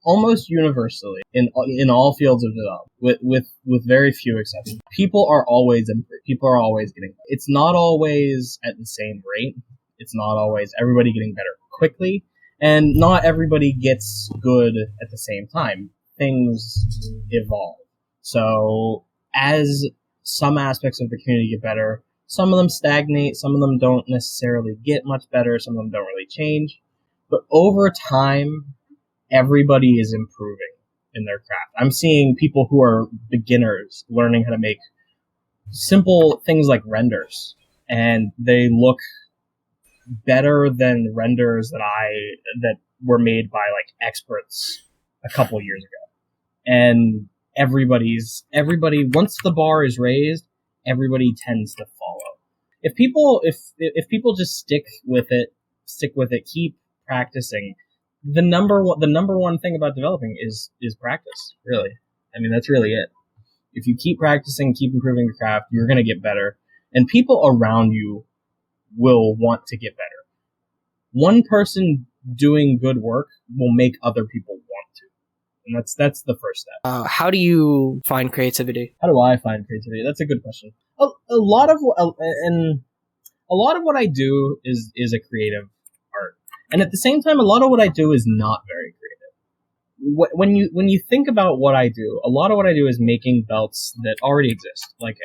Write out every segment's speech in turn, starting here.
almost universally in all fields of development, with very few exceptions, people are always improving. People are always getting better. It's not always at the same rate. It's not always everybody getting better quickly, and not everybody gets good at the same time. Things evolve. So as some aspects of the community get better, some of them stagnate, some of them don't necessarily get much better, some of them don't really change. But over time, everybody is improving in their craft. I'm seeing people who are beginners learning how to make simple things like renders, and they look better than renders that were made by like experts a couple years ago. And everybody, once the bar is raised, everybody tends to follow. If people just stick with it, keep practicing. The number one thing about developing is practice, really. I mean, that's really it. If you keep practicing, keep improving your craft, you're going to get better. And people around you will want to get better. One person doing good work will make other people want to. And that's the first step. How do you find creativity? How do I find creativity? That's a good question. A lot of what I do is a creative art. And at the same time, a lot of what I do is not very creative. When you think about what I do, a lot of what I do is making belts that already exist. Like,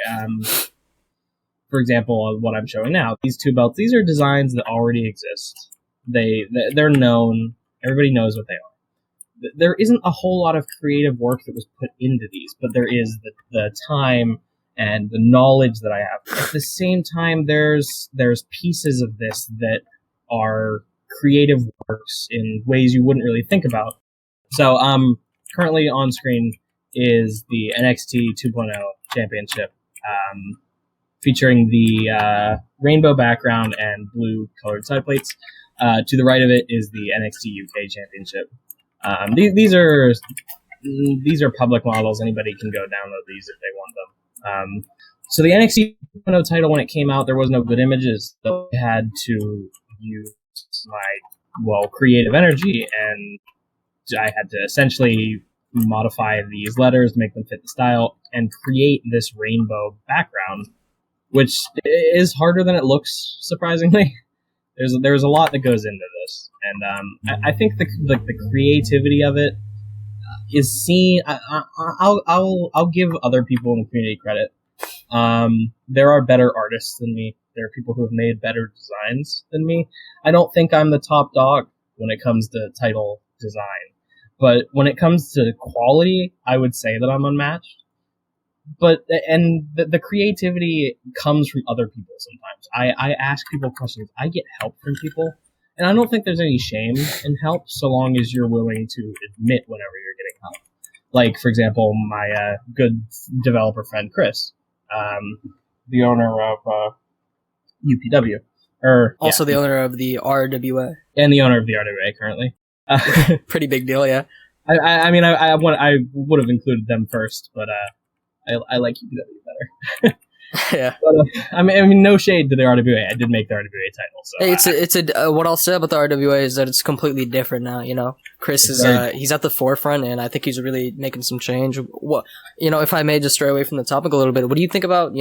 for example, what I'm showing now, these two belts, these are designs that already exist. They're known. Everybody knows what they are. There isn't a whole lot of creative work that was put into these, but there is the time and the knowledge that I have. At the same time, there's pieces of this that are creative works in ways you wouldn't really think about. So, currently on screen is the NXT 2.0 Championship, featuring the rainbow background and blue colored side plates. To the right of it is the NXT UK Championship. These are public models. Anybody can go download these if they want them. So the NXT 2.0 title, when it came out, there was no good images, so I had to use my creative energy, and I had to essentially modify these letters to make them fit the style and create this rainbow background, which is harder than it looks, surprisingly. There's a lot that goes into this, and I think the creativity of it is seen. I'll give other people in the community credit. There are better artists than me. There are people who have made better designs than me. I don't think I'm the top dog when it comes to title design, but when it comes to quality, I would say that I'm unmatched. But the creativity comes from other people sometimes. I ask people questions. I get help from people, and I don't think there's any shame in help so long as you're willing to admit whenever you're getting help. Like, for example, my good developer friend Chris, the owner of UPW, the owner of the RWA, and the owner of the RWA currently. Pretty big deal, yeah. I mean, I would have included them first, but I like UPW better. Yeah. But, I mean, no shade to the RWA. I did make the RWA title. So what I'll say about the RWA is that it's completely different now. You know, Chris is he's at the forefront, and I think he's really making some change. What, if I may just stray away from the topic a little bit, what do you think about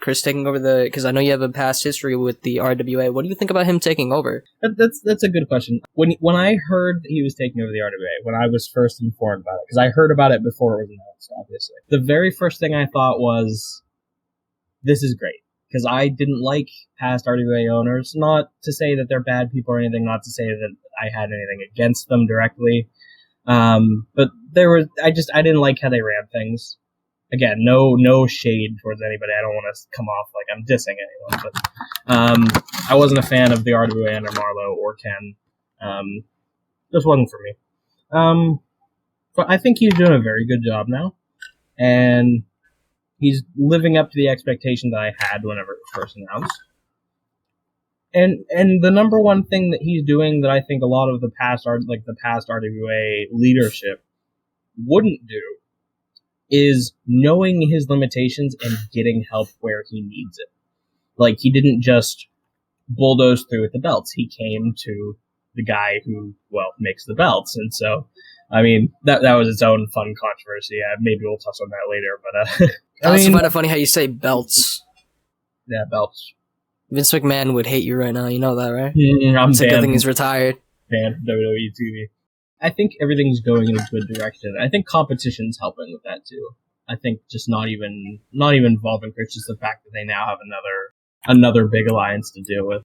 Chris taking over because I know you have a past history with the RWA. What do you think about him taking over? That's a good question. When I heard that he was taking over the RWA, when I was first informed about it, because I heard about it before it was announced, obviously, the very first thing I thought was, this is great, because I didn't like past RWA owners. Not to say that they're bad people or anything, not to say that I had anything against them directly, but I didn't like how they ran things. Again, no shade towards anybody. I don't want to come off like I'm dissing anyone, but I wasn't a fan of the RWA under Marlo or Ken. Just wasn't for me. But I think he's doing a very good job now, and he's living up to the expectation that I had whenever it was first announced. And the number one thing that he's doing that I think a lot of the past RWA leadership wouldn't do is knowing his limitations and getting help where he needs it. Like, he didn't just bulldoze through with the belts. He came to the guy who, makes the belts. And so I mean, that was its own fun controversy. Maybe we'll touch on that later. But I also find it funny how you say belts. Yeah, belts. Vince McMahon would hate you right now. You know that, right? I'm it's a good banned. thing he's retired. Banned from WWE TV. I think everything's going into a direction. I think competition's helping with that too. I think just not even involving Chris, just the fact that they now have another big alliance to deal with.